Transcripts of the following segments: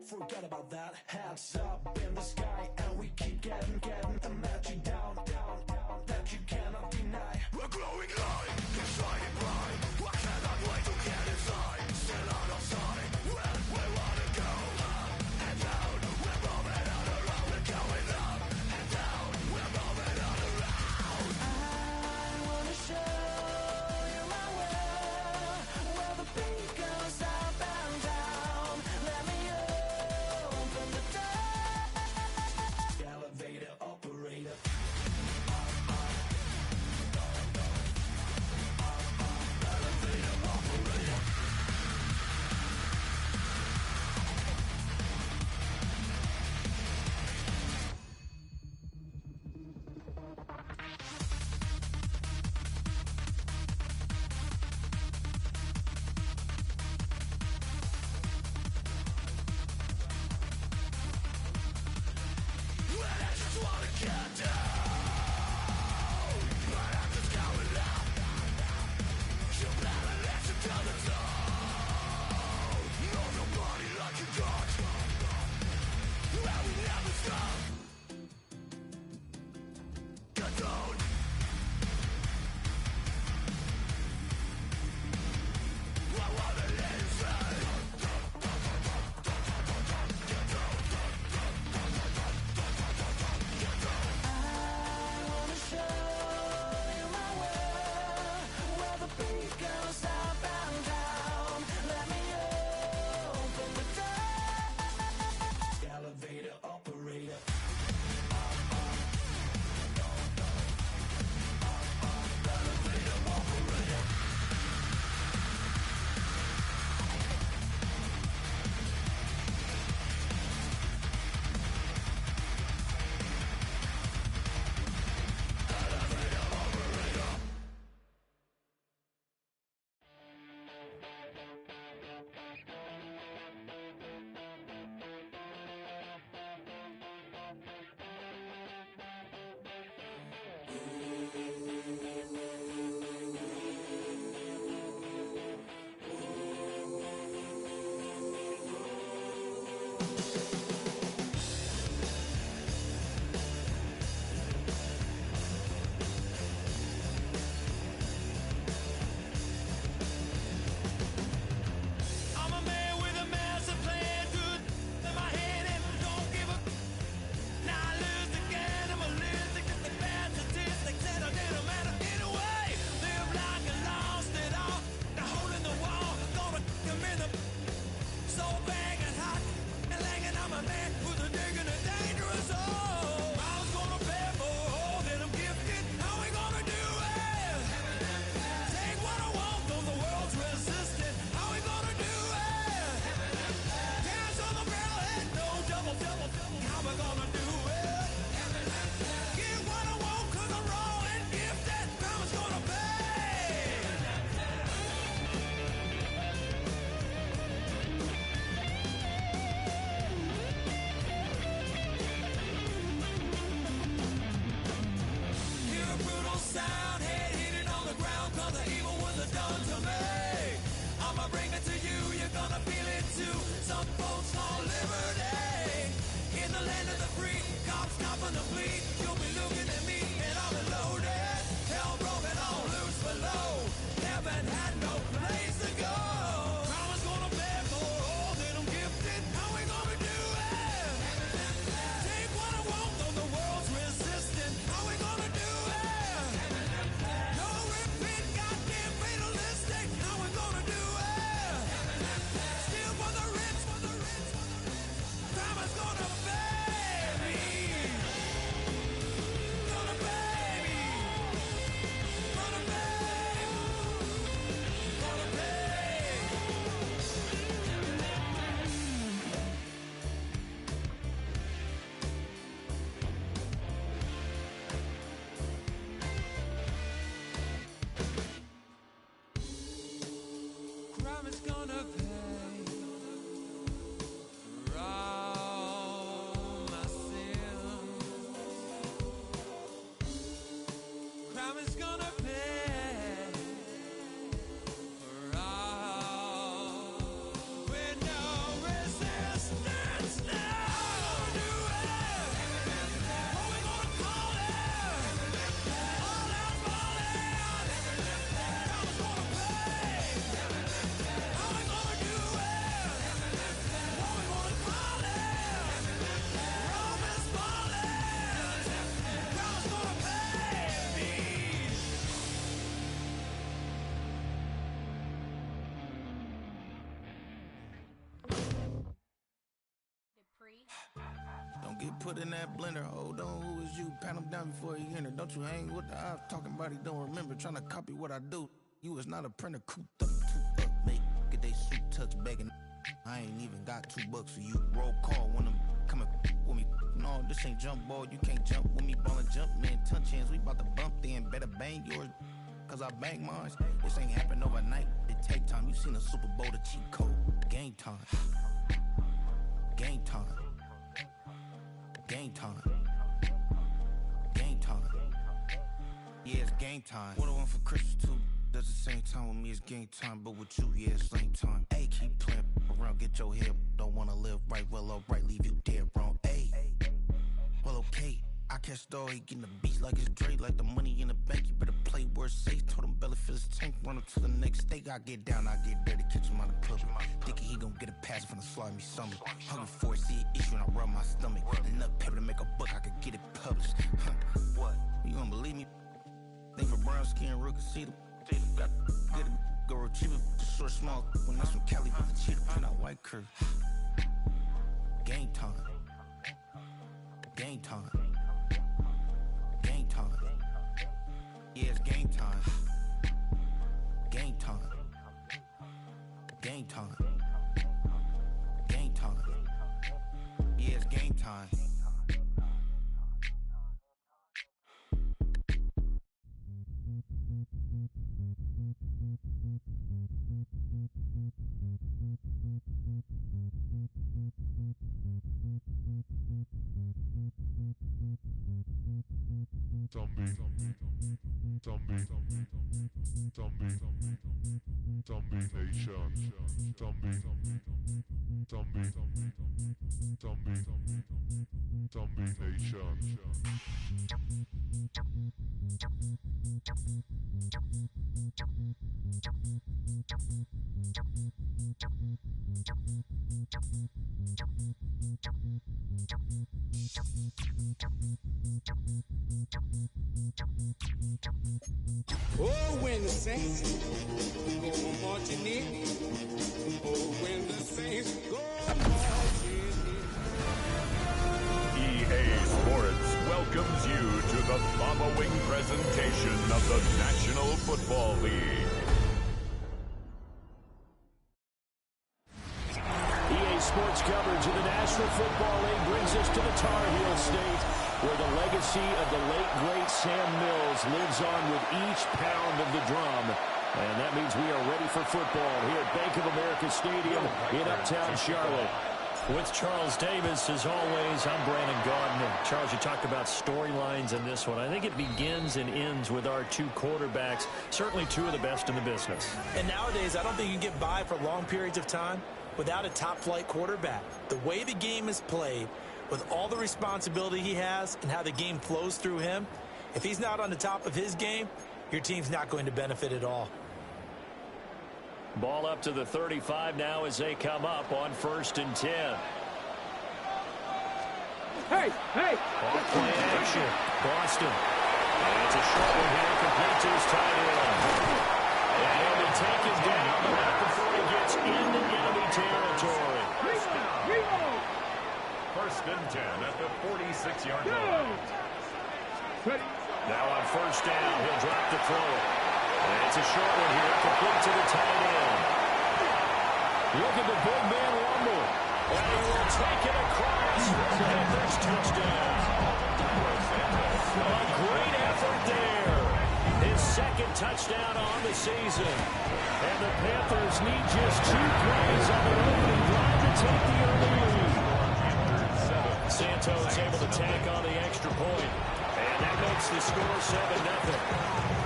Forget about that. Hands up in the sky, and we keep getting the magic down, that you cannot deny. We're glowing light, keep shining bright. I cannot wait to get inside. Still out of sight, where we wanna go. Up and down, we're moving on around. We're going up and down, we're moving on around. I wanna show you my world, where the beat goes up and down. Let me open the door. Elevator operator. get put in that blender. Hold on, who is you? Pat him down before he enter. Don't you hang with the ops talking about he don't remember. Trying to copy what I do. You is not a printer. Cooped up, mate. Get they suit touch begging. I ain't even got $2 for you. Roll call when I'm coming with me. No, this ain't jump ball. You can't jump with me. Ballin' jump, man. Touch hands. We bout to bump then. Better bang yours. Cause I bang mine. This ain't happen overnight. It take time. You seen a Super Bowl, the cheat code. Game time. Game time. Game time. Game time. Yeah, it's game time. What I want for Christmas too. Does the same time with me, it's game time. But with you, yeah, it's lame time. Hey, keep playing around, get your head. Don't wanna live right, well, alright, leave you dead wrong. Hey, well, okay. I catch the dog, he getting the beats like it's Dre, like the money in the bank. You better play where it's safe. Told him belly fill his tank, run him to the next steak. I get down, I get dirty, catch him on the club. Thinking he gon' get a pass from the slide me something. Hungry for it, see an issue and I rub my stomach. Enough paper to make a book, I could get it published. What? You gonna believe me? Think for brown skin, real conceited. Got good go retrieve it, short small. When that's from Cali, with the cheetah print out white curve. Game time. Game time. Game time. Yeah, it's game time. Game time. Game time. Game time. Yeah, it's game time. Zombie nation. Zombie nation. Oh, when the saints go marching in. Oh, when the saints go marching in. EA Sports welcomes you to the following presentation of the National Football League. EA Sports coverage of the National Football League brings us to the Tar Heel State, where the legacy of the late, great Sam Mills lives on with each pound of the drum. And that means we are ready for football here at Bank of America Stadium in Uptown Charlotte. With Charles Davis, as always, I'm Brandon Gardner. Charles, you talked about storylines in this one. I think it begins and ends with our two quarterbacks, certainly two of the best in the business. And nowadays, I don't think you can get by for long periods of time without a top-flight quarterback. The way the game is played, with all the responsibility he has and how the game flows through him, if he's not on the top of his game, your team's not going to benefit at all. Ball up to the 35 now as they come up on 1st and 10. Hey! Off play action. Boston. And it's a short one here, complete to his tight end. And he'll be taken down, but not before he gets into enemy territory. First and 10 at the 46-yard line. Now on 1st down, he'll drop the throw. And it's a short one here, complete to the tight end. Look at the big man rumble. And he will take it across. Panthers touchdown. A great effort there. His second touchdown on the season. And the Panthers need just 2 plays on their opening drive to take the early lead. Santos able to tack on the extra point. And that makes the score 7-0.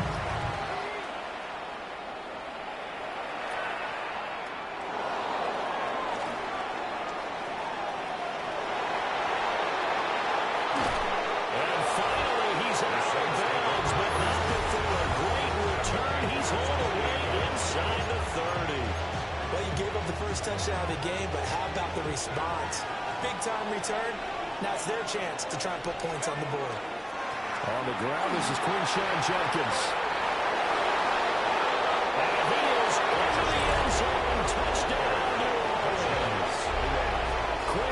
Touchdown of the game, but how about the response? Big time return. Now it's their chance to try and put points on the board. On the ground, this is Quinshawn Jenkins. And he is into the end zone. Touchdown, New Orleans.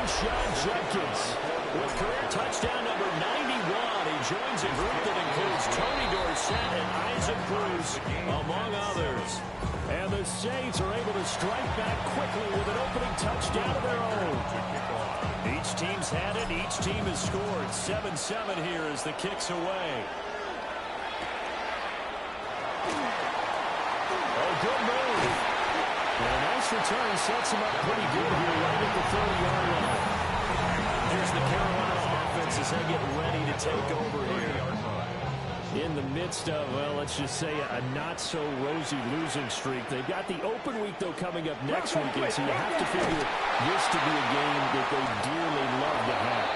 Quinshon Judkins with career touchdown number 91. He joins a group that includes Tony Dorsett and Isaac Bruce, among others. And the Saints are able to strike back quickly with an opening touchdown of their own. Each team's had it. Each team has scored. 7-7 here as the kick's away. Oh, good move. And a nice return sets him up pretty good here right at the 30-yard line. Here's the Carolina offense as they get ready to take over here. In the midst of, well, let's just say a not-so-rosy losing streak. They've got the open week, though, coming up next weekend, so you have to figure this to be a game that they dearly love to have.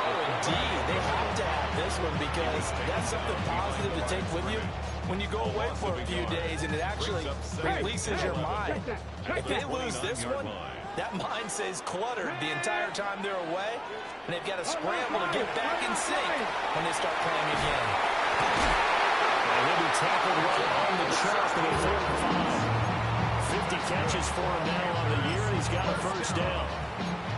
Oh, indeed. They have to have this one because that's something positive to take with you when you go away for a few days, and it actually releases your mind. If they lose this one, that mind stays cluttered the entire time they're away, and they've got to scramble to get back in sync when they start playing again. And he'll be tackled right on the chalk in a 4-5. 50 catches for him now on the year, and he's got a first down.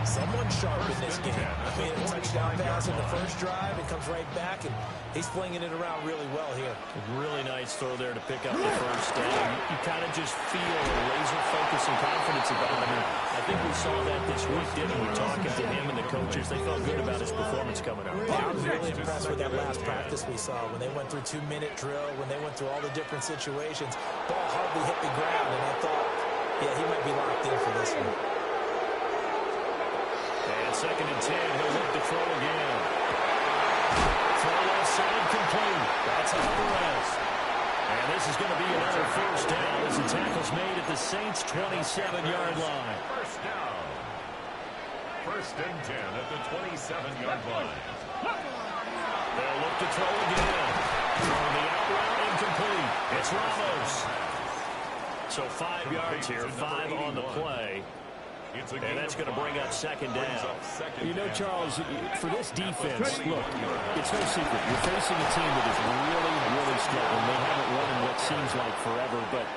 Someone sharp in this game. I mean, a touchdown pass in the first drive. It comes right back, and he's flinging it around really well here. Really nice throw there to pick up the first down. You kind of just feel a laser focus and confidence about him. I think we saw that this week, didn't we? Talking to him and the coaches, they felt good about his performance coming up. Yeah, I was really impressed with that last practice we saw when they went through 2-minute drill, when they went through all the different situations. Ball hardly hit the ground, and I thought, yeah, he might be locked in for this one. And 2nd and 10, he'll look to throw again. Throw left side complete. That's Alvarez. And this is going to be another first down as the tackle's made at the Saints' 27-yard line. First down. 1st and 10 at the 27-yard line. They'll look to throw again. Throwing the out route incomplete. It's Ramos. So 5 yards here, 5 on the play. And that's going to bring up 2nd down. You know, Charles, for this defense, look, it's no secret. You're facing a team that is really, really struggling. They haven't won in what seems like forever, but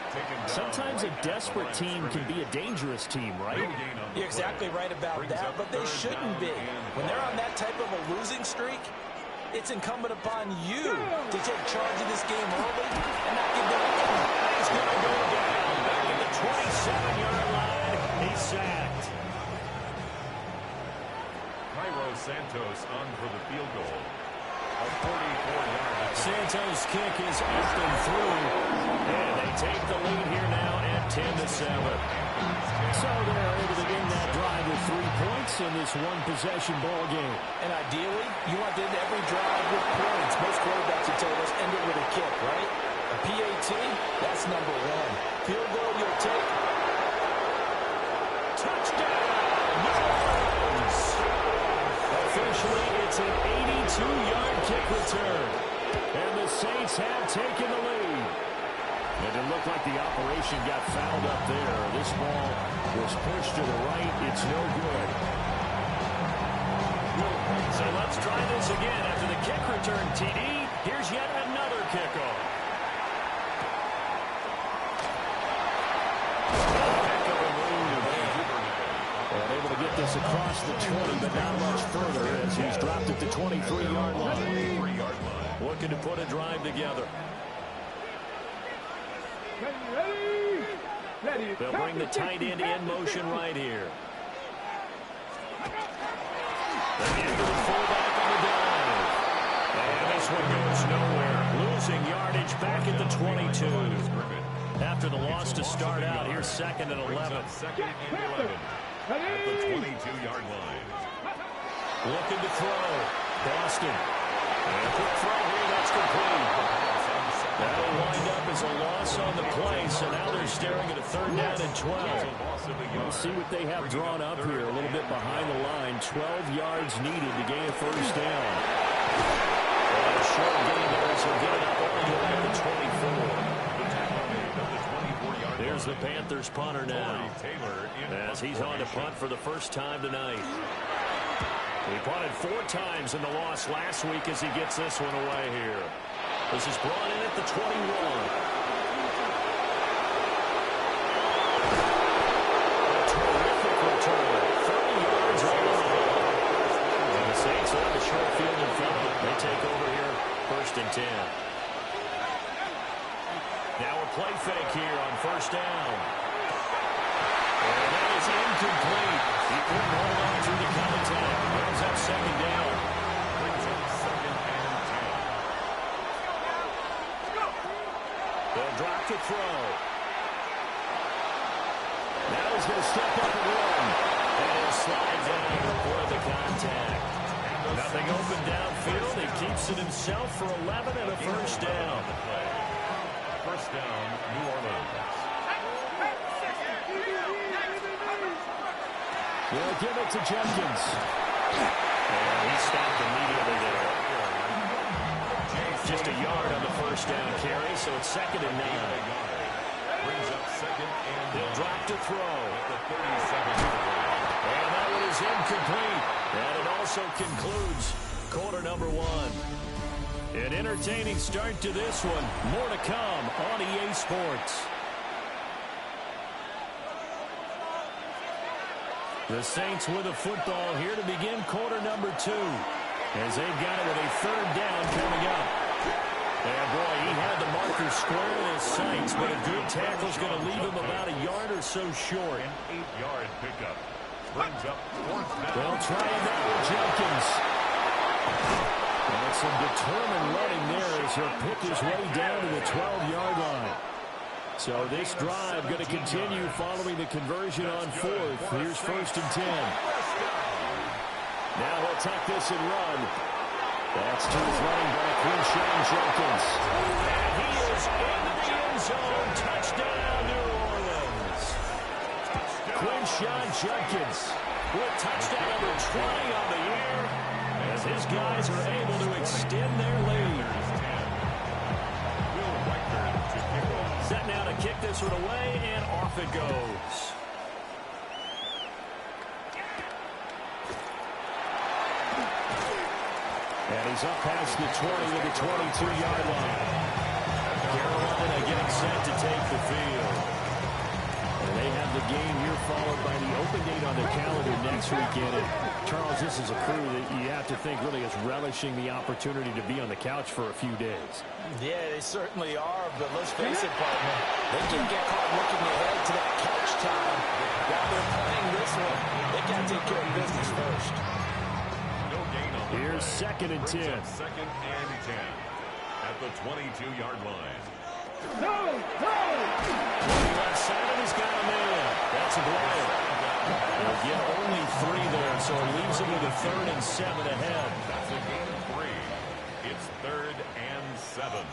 sometimes a desperate team can be a dangerous team, right? You're exactly right about that, but they shouldn't be. When they're on that type of a losing streak, it's incumbent upon you to take charge of this game early and not give them any. He's going to go down back at the 27-yard line. He's sacked. Cairo Santos on for the field goal. A 44-yard. Santos' kick is up and through. And they take the lead here now at 10-7. So they're able to end that drive with 3 points in this one-possession ball game. And ideally, you want to end every drive with points. Most quarterbacks would tell us end it with a kick, right? A PAT, that's number 1. Field goal you'll take. Touchdown! Yes! Officially, it's an 82-yard kick return. And the Saints have taken the lead. And it looked like the operation got fouled up there. This ball was pushed to the right. It's no good. So let's try this again after the kick return, TD. Here's yet another kickoff. Heck of a move. And able to get this across the 20, but not much further as he's dropped at the 23-yard line. Looking to put a drive together. They'll bring the tight end in motion right here. They're into the fullback on the dive. And this one goes nowhere. Losing yardage back at the 22. After the loss to start out, here's 2nd and 11. 2nd and 11 at the 22-yard line. Looking to throw. Boston. And a quick throw here. That's complete. That'll wind up as a loss on the play, so now they're staring at a 3rd down and 12. We'll see what they have drawn up here, a little bit behind the line. 12 yards needed to gain a first down. And a short gain there, so get it up all the way at the 24. There's the Panthers punter now, as he's on to punt for the first time tonight. He punted 4 times in the loss last week as he gets this one away here. This is brought in at the 21. A terrific return. 30 yards all the way. 10. Now a play fake here on first down. And that is incomplete. He couldn't hold on through the contact. Brings up second down. They'll drop to throw. Now he's going to step up and run. And he'll slide down before the contact. Nothing open downfield. He keeps it himself for 11 and a first down. First down, New Orleans. They'll give it to Jenkins. And he stopped immediately there. Just a yard on the first down carry, so it's 2nd and 9. Brings up 2nd and They'll drop to throw. at the 37-yard line. And that one is incomplete. And it also concludes quarter number 1. An entertaining start to this one. More to come on EA Sports. The Saints with a football here to begin quarter number 2. As they've got it with a 3rd down coming up. And boy, he had the marker square in his sights, but a good tackle's going to leave him about a yard or so short. An 8-yard pickup. Brings up 4th down. They'll try it now with Jenkins. And some determined running there as he'll pick his way down to the 12-yard line. So this drive going to continue following the conversion on 4th. Here's 1st and 10. Now he'll tuck this and run. That's to his running back, Quinshawn Jenkins. And he is into the end zone. Touchdown, New Orleans. Quinshawn Jenkins with touchdown number 20 on the year as his guys are able to extend their lead. Set now to kick this one away, and off it goes. And he's up past the 20 to the 22-yard line. Carolina getting set to take the field. And they have the game here followed by the open date on their calendar next weekend. And Charles, this is a crew that you have to think really is relishing the opportunity to be on the couch for a few days. Yeah, they certainly are, but let's face it, partner. They can get caught looking ahead to that couch time. While they're playing this one, they got to take care of business first. Here's 2nd and 10. 2nd and 10 at the 22-yard line. Left side, he's got a man. That's a blow. They'll get only 3 there, so it leaves him with a 3rd and 7 ahead. That's a gain of 3. It's 3rd and 7.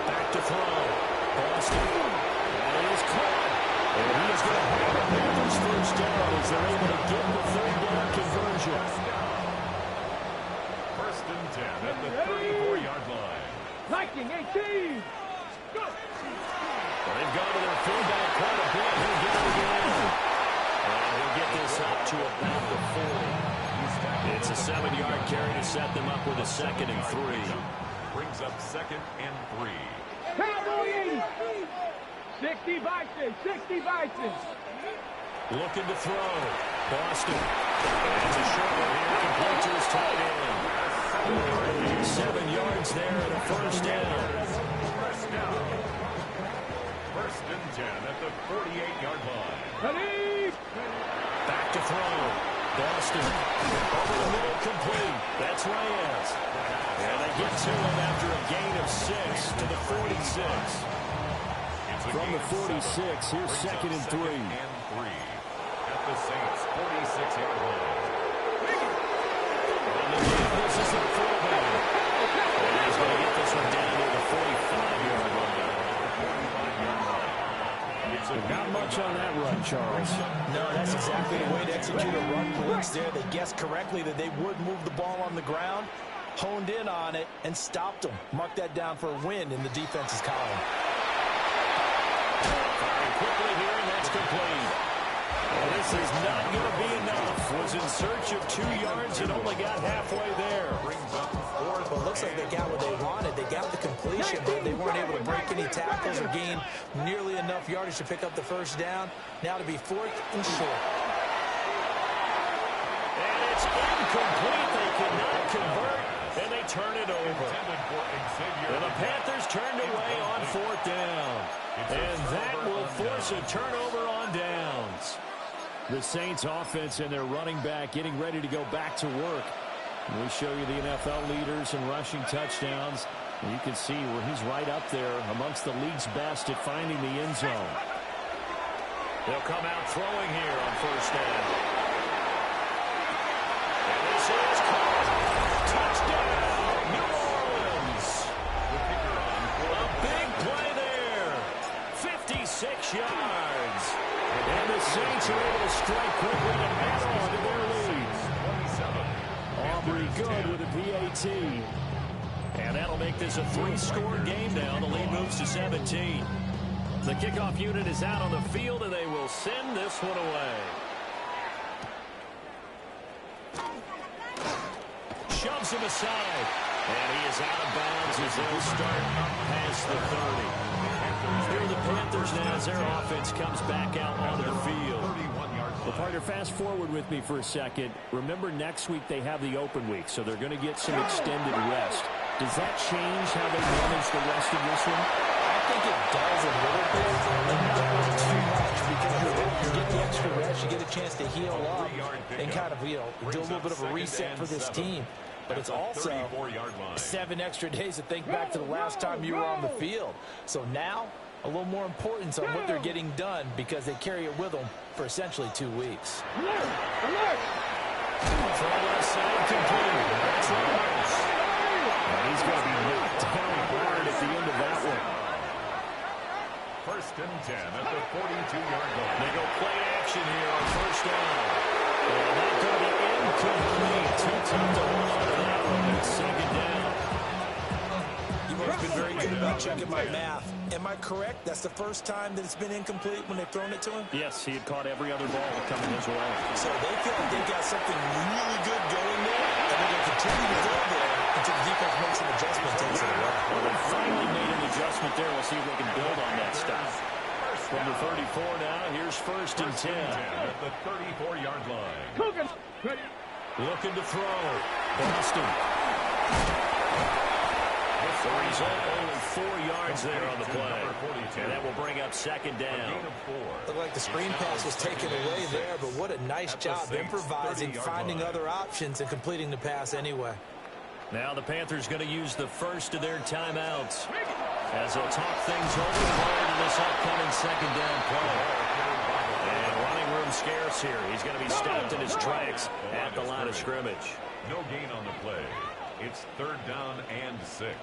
Back to throw. Boston. And it is caught. And he is going to have the Panthers first down as they're able to get the 3rd down conversion. 1st and 10 at the 34-yard line. Liking 18. Go. Well, they've gone to their fullback quite a bit. He'll get it again. And he'll get this up to about the 40. It's a 7-yard carry to set them up with a 2nd and 3. Brings up 2nd and 3. Cowboy 80. 60 Vikings. 60 Vikings. Looking to throw. Boston. And it's a short one here. Complete to his tight end. 7 yards there and a first down. 1st and 10 at the 48-yard line. Ready. Back to throw. Boston. Over the middle, complete. That's Reyes. And they get to him after a gain of 6 to the 46. From the 46, here's 2nd and 3. And 3 at the Saints' 46-yard line. And this is the fullback. And he's going to get this one down to the 45-yard line. Not much on that run, Charles. No, that's exactly the way to execute a run blitz there. They guessed correctly that they would move the ball on the ground, honed in on it, and stopped them. Mark that down for a win in the defense's column. Firing quickly here, and that's complete. Well, this is not going to be enough. Was in search of 2 yards and only got halfway there. Well, it looks like they got what they wanted. They got the completion, but they weren't able to break any tackles or gain nearly enough yardage to pick up the first down. Now to be 4th and short. And it's incomplete. They cannot convert, and they turn it over. And the Panthers turned away on 4th down. And that will force a turnover on downs. The Saints offense and their running back getting ready to go back to work. And we show you the NFL leaders in rushing touchdowns. And you can see where he's right up there amongst the league's best at finding the end zone. They'll come out throwing here on 1st down. And this is caught. Touchdown, New Orleans. A big play there. 56 yards. And the Saints are able to strike quickly to add on to their lead. Aubrey good with a PAT. And that'll make this a 3-score game now. The lead moves to 17. The kickoff unit is out on the field, and they will send this one away. Shoves him aside. And he is out of bounds as they'll start up past the 30. Here are the Panthers now as their offense comes back out onto the field. Well, partner, fast forward with me for a second. Remember, next week they have the open week, so they're going to get some extended rest. Does that change how they manage the rest of this one? I think it does a little bit, but not too much, because you get the extra rest, you get a chance to heal up and kind of, do a little bit of a reset for this team. But it's also 7 extra days to think back to the last time you were on the field. So now, a little more importance on what they're getting done because they carry it with them for essentially 2 weeks. He's going to be knocked down hard at the end of that one. 1st and 10 at the 42-yard line. They go play action here on 1st down. And that's going to be incomplete. Too tough to hold on to that one. It's 2nd down. You've always been very good about checking my math. Am I correct? That's the first time that it's been incomplete when they've thrown it to him? Yes, he had caught every other ball coming his way. So they feel like they've got something really good going there, and they're going to continue to go there until the defense makes an adjustment, takes it away. Well, they finally made an adjustment there. We'll see if they can build on that stuff. From the 34 now, here's 1st and 10. At the 34-yard line. Looking to throw. Boston. The result, only 4 yards there on the play. And that will bring up 2nd down. Looked like the screen pass was taken away there, but what a nice job improvising, finding other options, and completing the pass anyway. Now the Panthers going to use the first of their timeouts as they'll talk things over prior to this upcoming 2nd down play. And running room scarce here. He's going to be stopped in his tracks at the line of scrimmage. No gain on the play. It's 3rd down and 6.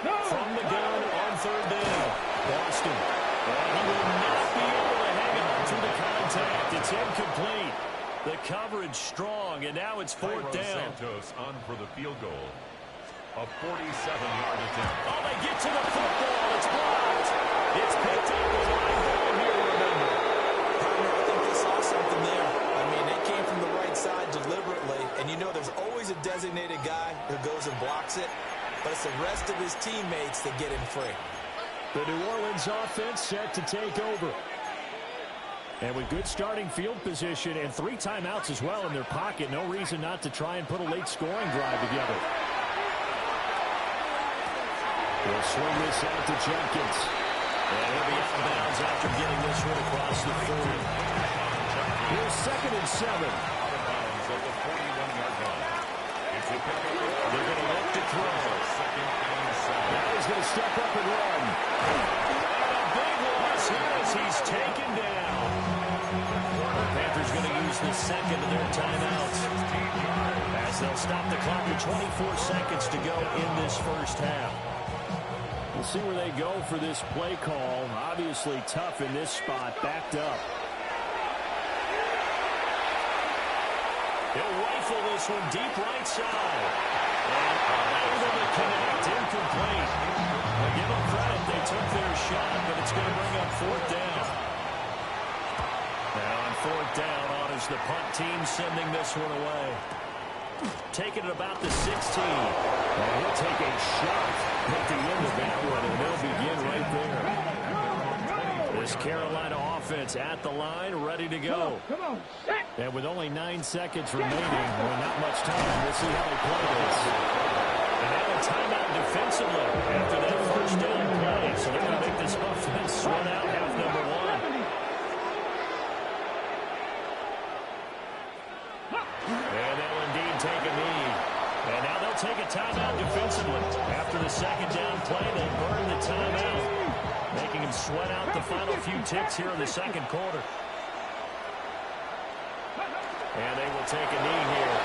From the gun on 3rd down, Boston. And he will not be able to hang on to the contact. It's incomplete. The coverage strong, and now it's 4th down. Santos on for the field goal. A 47-yard attempt. Oh, they get to the football. It's blocked. It's picked up the line ball here, remember. Partner, I think they saw something there. I mean, they came from the right side deliberately, and you know there's always a designated guy who goes and blocks it, but it's the rest of his teammates that get him free. The New Orleans offense set to take over. And with good starting field position and 3 timeouts as well in their pocket, no reason not to try and put a late scoring drive together. They'll swing this out to Jenkins. And he'll be out of bounds after getting this one across the 40. Here's 2nd and 7. Out of bounds at the 41-yard line. It's a pickup. They're going to look to throw. 2nd and 7. Now he's going to step up and run. And a big loss here as he's taken down. The Panthers going to use the 2nd of their timeouts as they'll stop the clock with 24 seconds to go in this 1st half. We'll see where they go for this play call. Obviously tough in this spot, backed up. He'll rifle this one deep right side. And unable to connect, incomplete. Well, give them credit, they took their shot, but it's going to bring up 4th down. Now on 4th down, honors the punt team sending this one away. Taking it about the 16. And he'll take a shot at the end of that one, and they'll begin right there. This Carolina offense at the line, ready to go. Come on, set. And with only 9 seconds remaining, well, not much time. We'll see how they play this. And now a timeout defensively after that first down play. So they're going to make this offense sweat out half number 1. And they'll indeed take a knee. And now they'll take a timeout defensively. After the second down play, they burn the timeout, making him sweat out the final few ticks here in the second quarter. And they will take a knee here.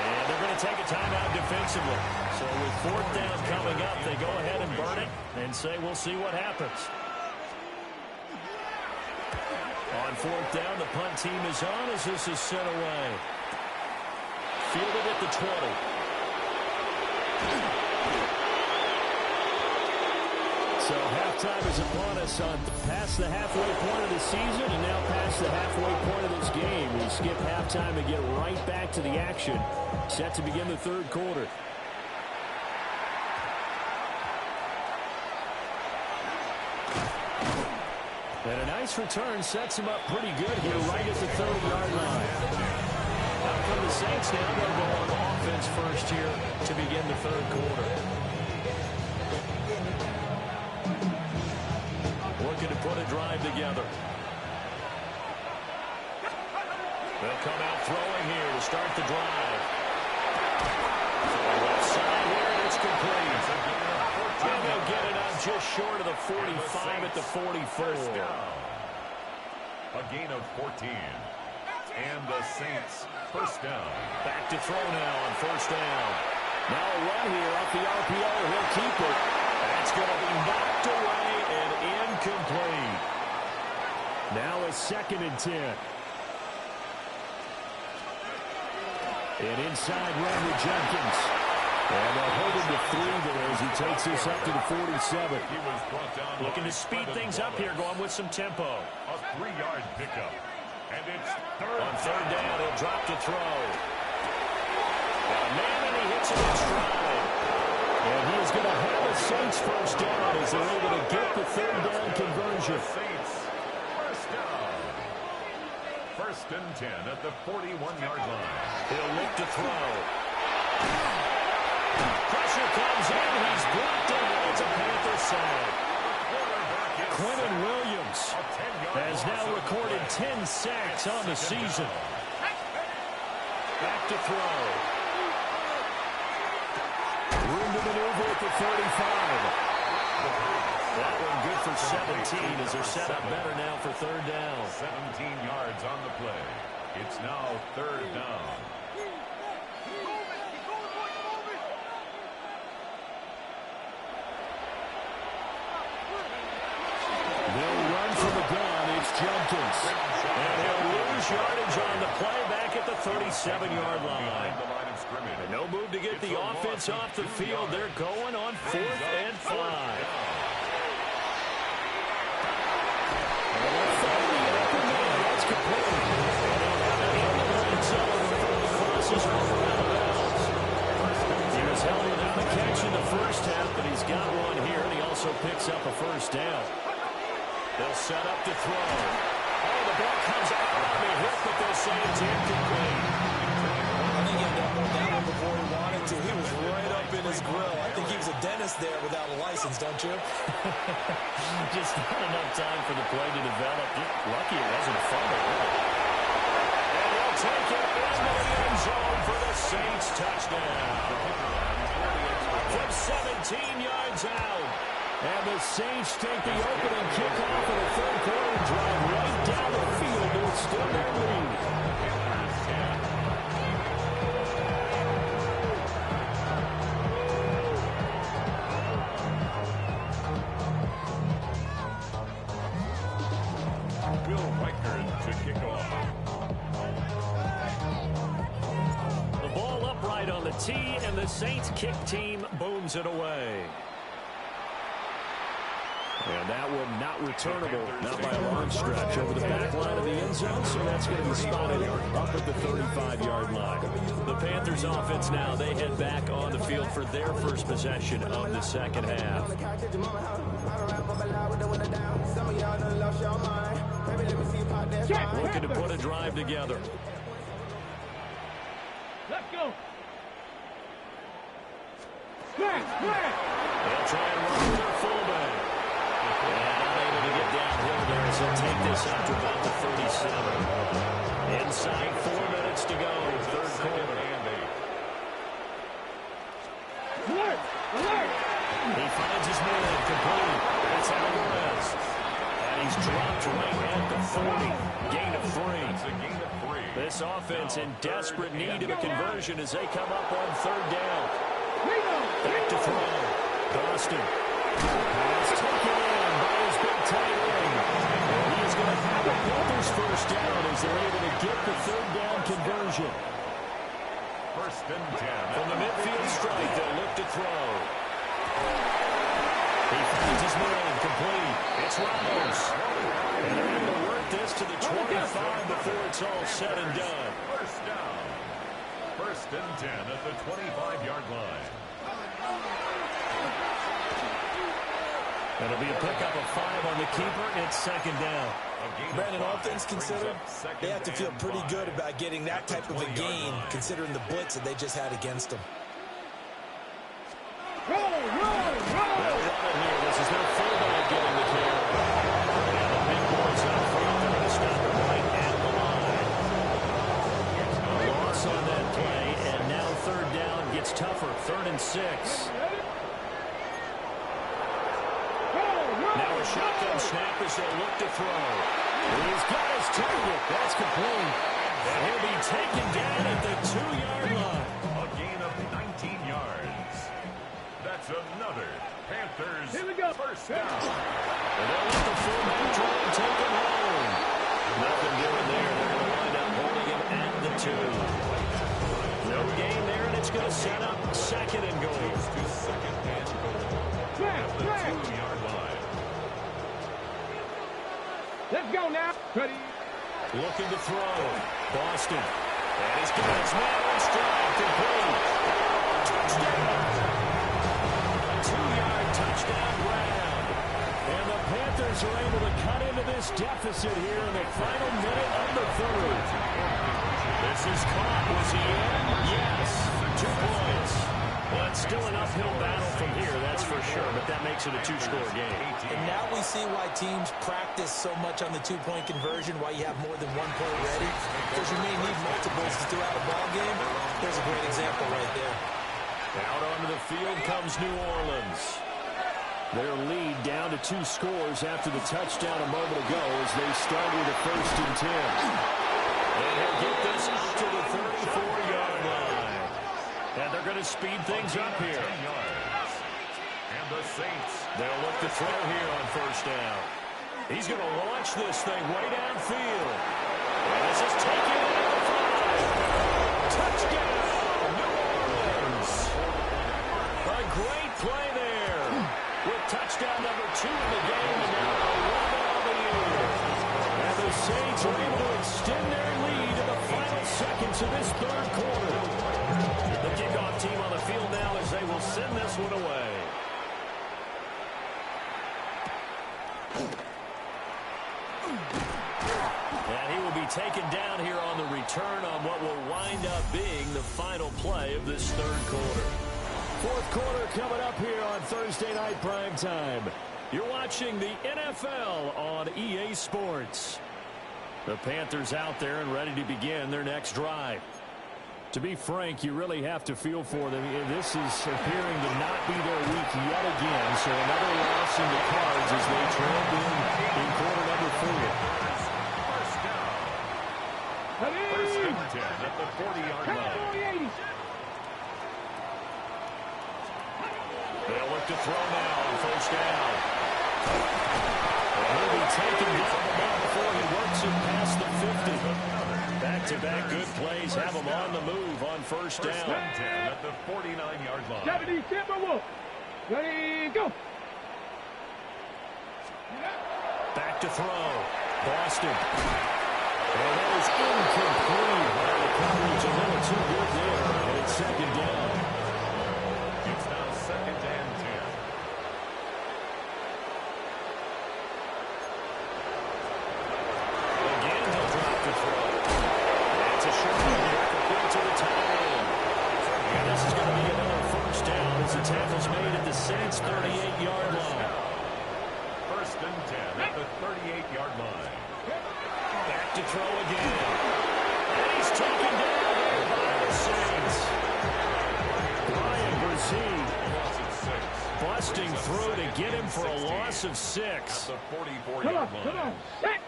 And they're going to take a timeout defensively. So with fourth down coming up, they go ahead and burn it and say, we'll see what happens. On fourth down, the punt team is on as this is sent away. Fielded at the 20. So halftime is upon us on past the halfway point of the season and now past the halfway point of this game. We skip halftime and get right back to the action. Set to begin the third quarter. And a nice return sets him up pretty good here right at the 30-yard line. Out from the Saints now. They'll go on offense first here to begin the third quarter. Looking to put a drive together. They'll come out throwing here to start the drive. Left side here, and it's complete. And they'll get it up just short of the 45 at the 44. A gain of 14. And the Saints first down. Back to throw now on first down. Now a run here off the RPO. He'll keep it. That's going to be knocked away and incomplete. Now a 2nd and 10. An inside run with Jenkins. And they'll hold him to 3 there as he takes this up to the 47. He was brought down. Looking to speed things up here, going with some tempo. A 3-yard pickup. And it's on third down, he'll drop to throw. And man, and he hits it in stride. And he is going to have a Saints first down as they're able to get the third down conversion. Saints first down. 1st and 10 at the 41-yard line. He'll look to throw. Pressure comes in. He's blocked away. It's a Panther side. Quentin Williams has now recorded 10 sacks on the season. Back to throw. Room to maneuver at the 35. That one good for 17 as they're set up better now for third down. 17 yards on the play. It's now third down. They'll run from the gun. It's Jenkins. And he'll lose yardage on the play back at the 37-yard line. And no move to get the offense off the field. They're going on 4th and 5. That's complete. He was held without a catch in the first half, but he's got one here, and he also picks up a first down. They'll set up to throw. Oh, the ball comes out on the hip, but they'll say it's incomplete. I think he ended up down him before he wanted to. He was right up in his grill. I think he was a dentist there without a license, don't you? Just not enough time for the play to develop. Lucky it wasn't a fumble. And they'll take it into the end zone for the Saints touchdown. From 17 yards out. And the Saints take the opening kickoff of the third quarter and drive right down the field to extend their lead. Bill Riker to kick off. The ball upright on the tee, and the Saints kick team booms it away. And that one not returnable, not by a long stretch, over the back line of the end zone, so that's going to be spotted up at the 35-yard line. The Panthers offense now, they head back on the field for their first possession of the second half. Looking to put a drive together. Let's go. Smash. They'll try and run with their fullback. And unable to get downhill there as they'll take this out to about the 37. Inside 4 minutes to go, third quarter. Alert. He finds his man complete. That's Alvarez. And he's dropped right at the 40. Gain of 3. This offense in desperate need of a conversion as they come up on third down. Back to throw. Boston. Pass taken in by his big tight end. And he's going to have the Panthers first down as they're able to get the third down conversion. First and 10. From the midfield strike, they'll look to throw. He finds his man complete. It's Ramos. And they're able to work this to the 25 before it's all said and done. First down. First and 10 at the 25-yard line. It'll be a pickup of 5 on the keeper. It's second down. Brandon, all things considered, they have to feel pretty good about getting that type of a gain, considering the blitz that they just had against them. Roll. They'll run it here. This is their fullback getting the carry. And the big boys up front. They're going to stop it right at the line. A loss on that play, and now third down gets tougher. 3rd and 6. Now a shotgun snap as they look to throw. He's got his target. That's complete. And he'll be taken down at the 2-yard line. A gain of 19 yards. That's another Panthers Here we go. first down. And they'll let the fullback try and take him home. Nothing doing there. They're going to wind up holding him at the 2. No gain there, and it's going to set up second and goal. To second and goal. At the 2-yard line. Let's go now. Ready. Looking to throw. Boston. And he's got his man on strike. Complete. Touchdown. 2-yard touchdown grab. And the Panthers are able to cut into this deficit here in the final minute of the third. This is caught. Was he in? Yes. 2 points. Well, it's still an uphill battle from here, that's for sure, but that makes it a 2-score game. And now we see why teams practice so much on the 2-point conversion, why you have more than 1 play ready, because you may need multiples throughout a ball game. There's a great example right there. Out onto the field comes New Orleans. Their lead down to 2 scores after the touchdown a moment ago as they start with a 1st and 10. And he'll get this up to the 34-yard line. And they're going to speed things up here. 10 yards. And the Saints. They'll look to throw here on 1st down. He's going to launch this thing way downfield. And this is taken at the 5. Touchdown, New Orleans. A great play there. With touchdown number 2 in the game and now 11 on the year. And the Saints are able to extend their lead in the final seconds of this third quarter. The kickoff team on the field now as they will send this one away. And he will be taken down here on the return on what will wind up being the final play of this third quarter. Fourth quarter coming up here on Thursday Night Primetime. You're watching the NFL on EA Sports. The Panthers out there and ready to begin their next drive. To be frank, you really have to feel for them. This is appearing to not be their week yet again. So another loss in the cards as they trailed in quarter number 4. First down. First and 10 at the 40-yard line. They'll look to throw now on 1st down. And he'll be taken down the ball before he works it past the 50. Back-to-back good plays have him on the move on 1st down. First and 10 at the 49-yard line. 70 Timberwolves. Ready, go. Back to throw. Boston. And that is incomplete. The coverage a little too good there. And it's second down. It's now second and 10. line. Back to throw again. And he's taken down there by the Saints. Brian Brzee busting through to get him for a loss of 6. At the 44-yard Come line. on. Set.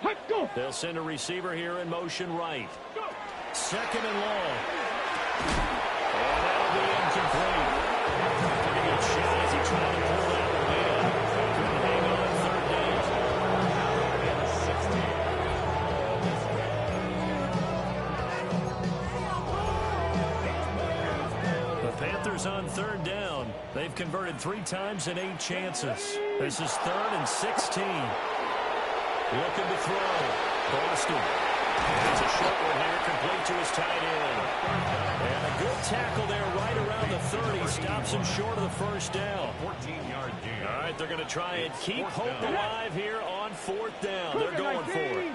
Hut, go. They'll send a receiver here in motion right. Second and long. And that'll be incomplete. Pretty good shot as he tried to pull that one in. Couldn't hang on third down. The Panthers on third down. They've converted 3 times in 8 chances. This is 3rd and 16. Looking to throw. Boston. It's a short one here, complete to his tight end. And a good tackle there right around the 30. Stops him short of the first down. 14-yard gain. All right, they're going to try and keep hope alive here on 4th down. They're going for it.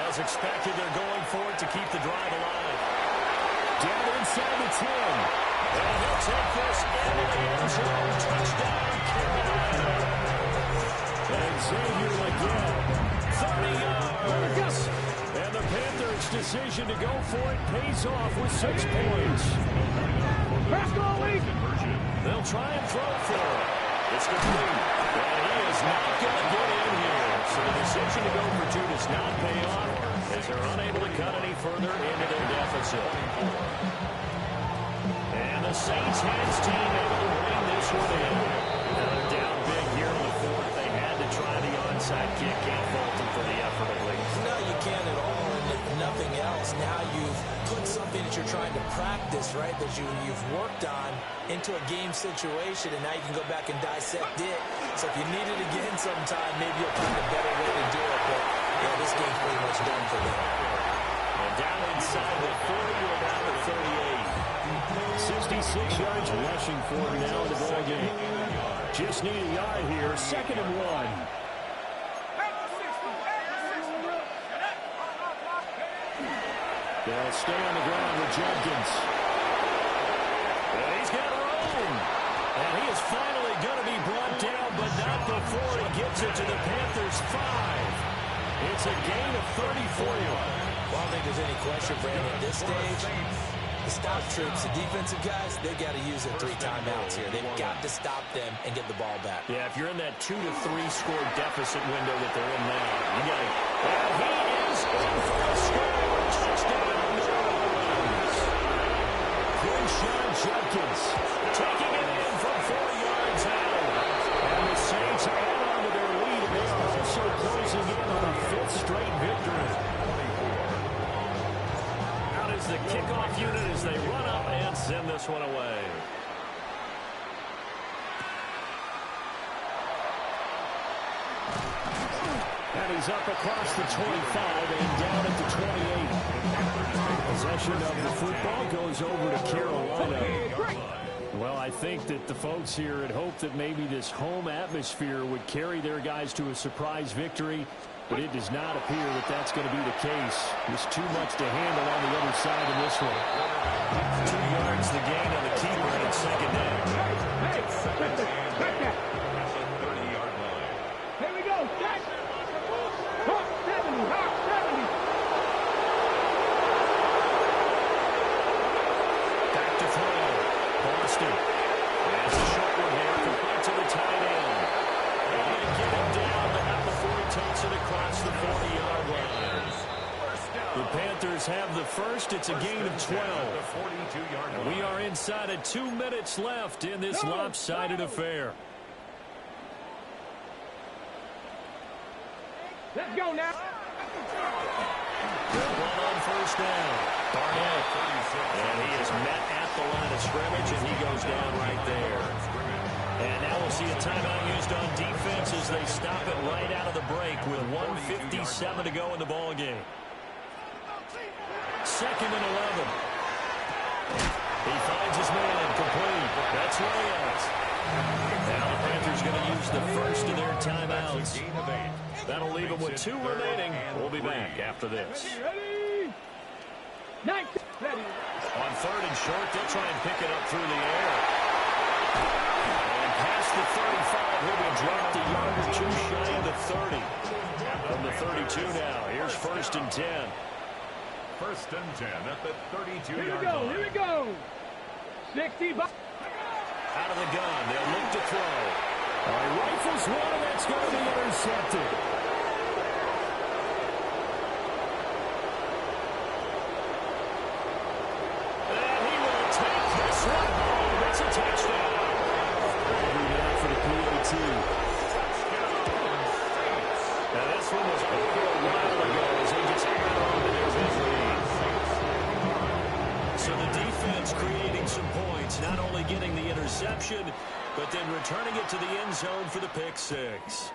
As expected, they're going for it to keep the drive alive. Down inside the 10. And he'll take this into the end zone. Touchdown, Carolina. And Xavier again. 30 yards. And the Panthers' decision to go for it pays off with 6 points. They'll try and throw for it. It's complete. And he is not going to get in here. So the decision to go for 2 does not pay off as they're unable to cut any further into their deficit. And the Saints hands team able to bring this one in. Now they're down big here in the 4th. They had to try the onside kick. Can't fault them for the effort at least. No, you can't at all. And if nothing else, now you've put something that you're trying to practice, right, that you've worked on into a game situation, and now you can go back and dissect it. So if you need it again sometime, maybe you'll find a better way to do it. But, yeah, this game's pretty much done for them. And down inside the 40 to about the 38. 66 yards rushing for him now in the ball game. Just need a yard here. 2nd and 1. They'll stay on the ground with Jenkins. And he's got room. And he is finally going to be brought down, but not before he gets it to the Panthers' 5. It's a gain of 34. Well, I don't think there's any question, Brandon, at this stage. The stop troops, the defensive guys, they've got to use their 3 timeouts here. They've got to stop them and get the ball back. Yeah, if you're in that 2 to 3 score deficit window that they're in now, you got to. And he is in for a score. Touchdown, New Orleans. Quinshon Judkins taking it in from 40 yards out. And the Saints add on to their lead, and they are also closing in on a 5th straight victory. The kickoff unit as they run up and send this one away. And he's up across the 25 and down at the 28. Possession of the football goes over to Carolina. Well, I think that the folks here had hoped that maybe this home atmosphere would carry their guys to a surprise victory. But it does not appear that that's going to be the case. There's too much to handle on the other side of this one. 2 yards the gain on the keeper, and it's 2nd down. Here we go. Back. 70. Back to throw. Boston. That's a short one here, complete to the tight end. And get him down, but not before he takes it across the 40-yard line. The Panthers have the first. It's a gain of 12. And we are inside of 2 minutes left in this lopsided affair. Let's go now. Good run on first down. Barnett. And he is met at the line of scrimmage, and he goes down right there. And now we'll see a timeout used on defense as they stop it right out of the break with 1:57 to go in the ball game. 2nd and 11. He finds his man complete. That's Reyes. Now the Panthers going to use the first of their timeouts. That'll leave them with 2 remaining. We'll be back after this. Ready? Nice. Ready. On 3rd and short, they'll try and pick it up through the air. And pass past the 35. He'll be dropped a yard or two shy of the 30. From the 32 now. Here's 1st and 10. 1st and 10 at the 32-yard line. Here we go. 60. Out of the gun. They'll look to throw. He rifles one, and that's going to be intercepted. And he will take this one home. It's a touchdown. Every down for the P.A.T. Now this one was over a while ago as they just held on to their big lead. So the defense creating some points, not only getting the interception, but then returning it to the end zone for the pick six.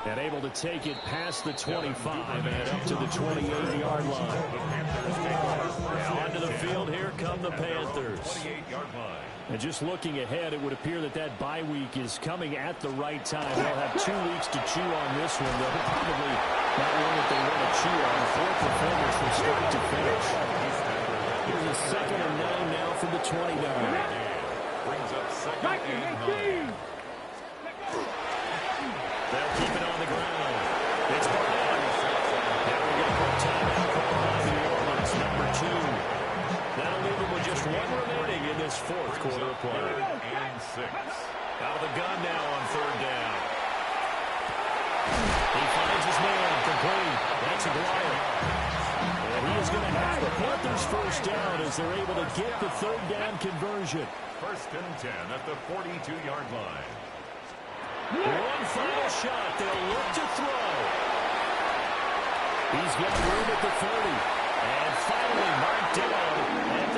And able to take it past the 25 and up to the 28-yard line. Now onto the field, here come the Panthers. 28-yard line. And just looking ahead, it would appear that that bye week is coming at the right time. They'll have 2 weeks to chew on this one. They'll probably not one that they want to chew on. 4 performers from start to finish. Here's a 2nd and 9 now from the 29. Brings up 2nd and 9. They'll keep it on the ground. It's Barnett. Now we get a quick timeout call by New Orleans, number 2. That'll leave them with just 1 remaining in this 4th quarter of play. 3rd and 6. Out of the gun now on 3rd down. He finds his man, complete. That's a glider. And he is going to have the Panthers first down as they're able to get the 3rd down conversion. 1st and 10 at the 42-yard line. One final shot. They'll look to throw. He's got room at the 30. And finally marked down at the